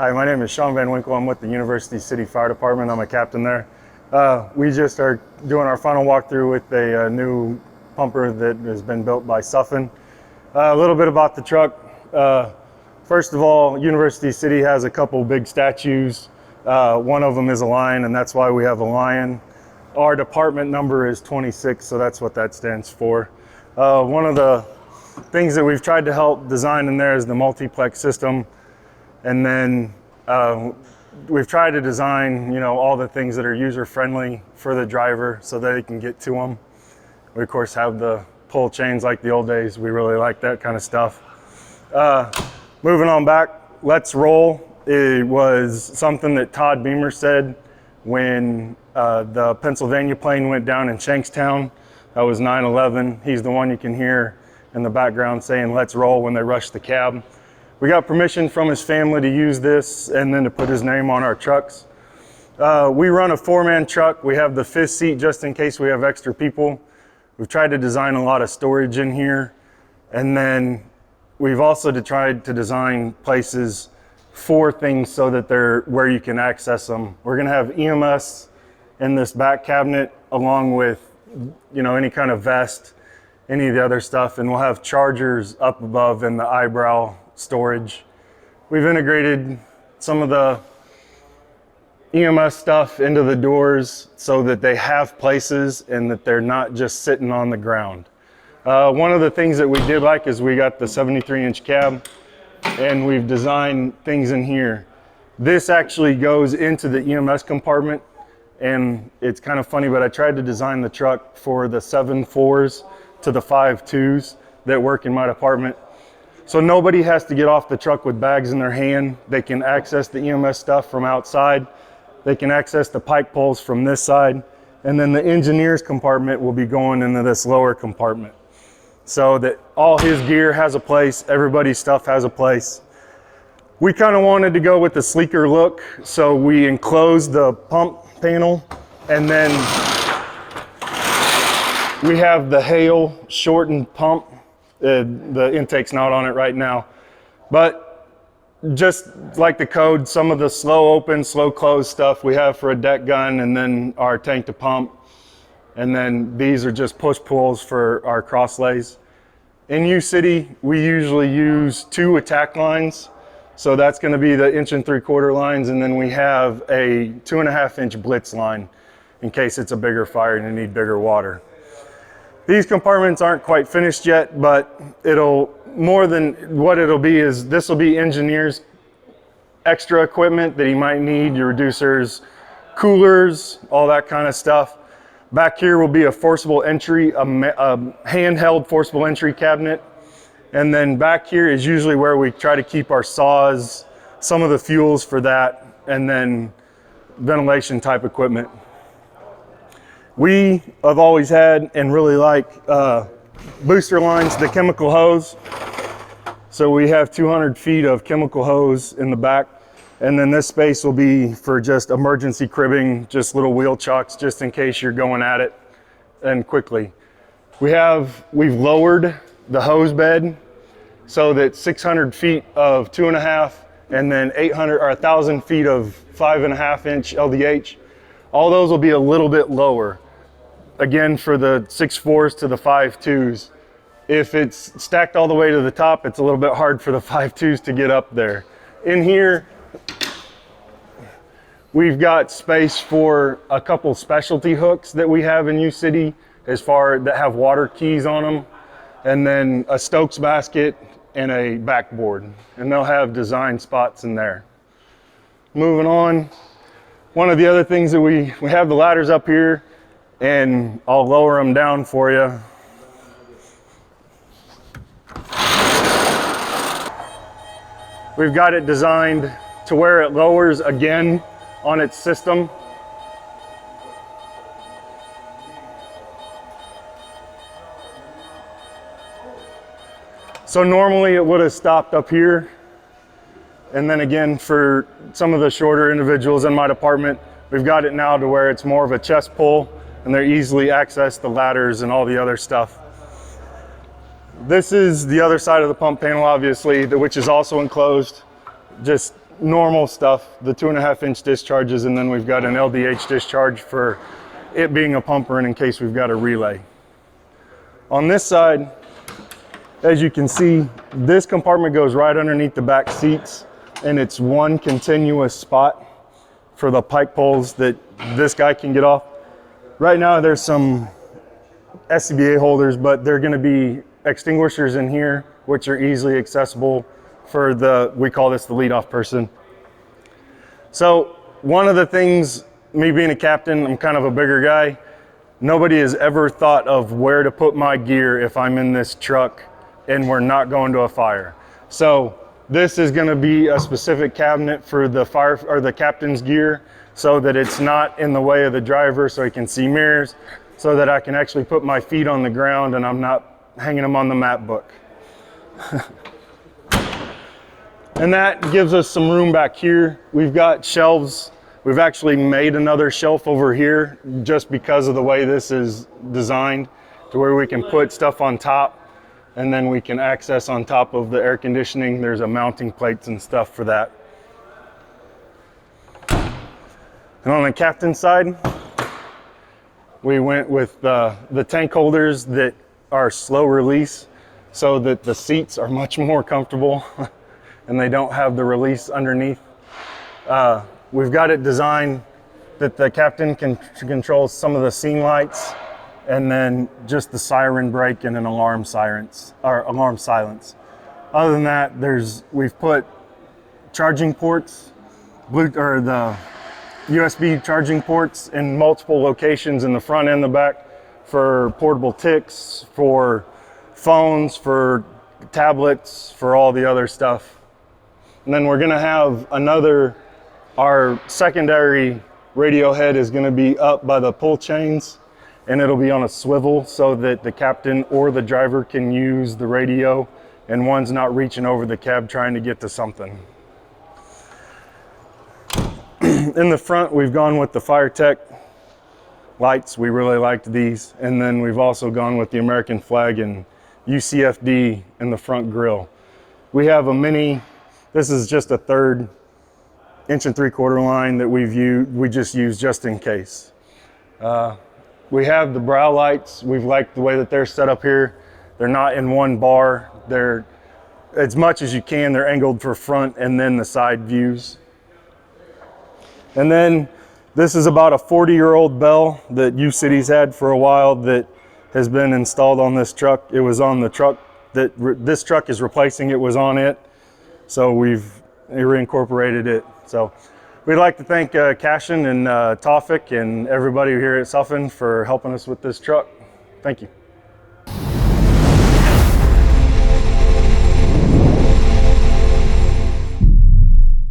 Hi, my name is Shawn VanWinkle. I'm with the University City Fire Department. I'm a captain there. We just are doing our final walkthrough with a new pumper that has been built by Sutphen. A little bit about the truck. First of all, University City has a couple big statues. One of them is a lion, and that's why we have a lion. Our department number is 26, so that's what that stands for. One of the things that we've tried to help design in there is the multiplex system. And then we've tried to design, all the things that are user-friendly for the driver so that they can get to them. We, of course, have the pull chains like the old days. We really like that kind of stuff. Moving on back, let's roll. It was something that Todd Beamer said when the Pennsylvania plane went down in Shankstown. That was 9/11. He's the one you can hear in the background saying, "Let's roll," when they rushed the cab. We got permission from his family to use this and then to put his name on our trucks. We run a 4-man truck. We have the 5th seat just in case we have extra people. We've tried to design a lot of storage in here. And then we've also tried to design places for things so that they're where you can access them. We're gonna have EMS in this back cabinet along with, any kind of vest, any of the other stuff. And we'll have chargers up above in the eyebrow storage. We've integrated some of the EMS stuff into the doors so that they have places and that they're not just sitting on the ground. One of the things that we did like is we got the 73-inch cab and we've designed things in here. This actually goes into the EMS compartment, and it's kind of funny, but I tried to design the truck for the 7.4s to the 5.2s that work in my department. So nobody has to get off the truck with bags in their hand. They can access the EMS stuff from outside. They can access the pike poles from this side. And then the engineer's compartment will be going into this lower compartment, so that all his gear has a place, everybody's stuff has a place. We kind of wanted to go with the sleeker look, so we enclosed the pump panel, and then we have the Hale shortened pump. The intake's not on it right now, but just like the code, some of the slow open, slow close stuff we have for a deck gun, and then our tank to pump, and then these are just push pulls for our cross lays. In U City, we usually use 2 attack lines, so that's going to be the 1 3/4 lines, and then we have a 2.5-inch blitz line in case it's a bigger fire and you need bigger water. These compartments aren't quite finished yet, but more than what it'll be is this will be engineers' extra equipment that he might need, your reducers, coolers, all that kind of stuff. Back here will be a forcible entry, a handheld forcible entry cabinet. And then back here is usually where we try to keep our saws, some of the fuels for that, and then ventilation type equipment. We have always had and really like booster lines, the chemical hose. So we have 200 feet of chemical hose in the back. And then this space will be for just emergency cribbing, just little wheel chocks, just in case you're going at it and quickly. We've lowered the hose bed so that 600 feet of 2.5 and then 800 or 1,000 feet of 5.5-inch LDH, all those will be a little bit lower. Again, for the 6.4s to the 5.2s. If it's stacked all the way to the top, it's a little bit hard for the 5.2s to get up there. In here, we've got space for a couple specialty hooks that we have in U City that have water keys on them, and then a Stokes basket and a backboard, and they'll have design spots in there. Moving on, one of the other things that we have the ladders up here, and I'll lower them down for you. We've got it designed to where it lowers again on its system. So normally it would have stopped up here. And then again, for some of the shorter individuals in my department, we've got it now to where it's more of a chest pull, and they're easily access the ladders and all the other stuff. This is the other side of the pump panel, obviously, which is also enclosed. Just normal stuff, the 2.5-inch discharges, and then we've got an LDH discharge for it being a pumper and in case we've got a relay. On this side, as you can see, this compartment goes right underneath the back seats, and it's one continuous spot for the pike poles that this guy can get off. Right now there's some SCBA holders, but they're going to be extinguishers in here, which are easily accessible for we call this the lead-off person. So one of the things, me being a captain, I'm kind of a bigger guy. Nobody has ever thought of where to put my gear if I'm in this truck and we're not going to a fire. So this is going to be a specific cabinet for the fire or the captain's gear, so that it's not in the way of the driver, so he can see mirrors, so that I can actually put my feet on the ground and I'm not hanging them on the map book. And that gives us some room back here. We've got shelves. We've actually made another shelf over here just because of the way this is designed, to where we can put stuff on top and then we can access on top of the air conditioning. There's a mounting plates and stuff for that. And on the captain's side, we went with the tank holders that are slow release, so that the seats are much more comfortable and they don't have the release underneath. We've got it designed that the captain can control some of the scene lights, and then just the siren brake and an alarm silence. Other than that, we've put charging ports, the USB charging ports in multiple locations in the front and the back for portable ticks, for phones, for tablets, for all the other stuff. And then we're gonna have our secondary radio head is gonna be up by the pull chains, and it'll be on a swivel so that the captain or the driver can use the radio and one's not reaching over the cab trying to get to something. In the front, we've gone with the FireTech lights. We really liked these. And then we've also gone with the American flag and UCFD in the front grille. We have a mini, this is just a 3/3 inch and 3/4 line that we just use just in case. We have the brow lights. We've liked the way that they're set up here. They're not in one bar. They're, as much as you can, they're angled for front and then the side views. And then this is about a 40-year-old bell that U-City's had for a while that has been installed on this truck. It was on the truck that this truck is replacing. It was on it. So we've reincorporated it. So we'd like to thank Cashin and Tawfik and everybody here at Sutphen for helping us with this truck. Thank you.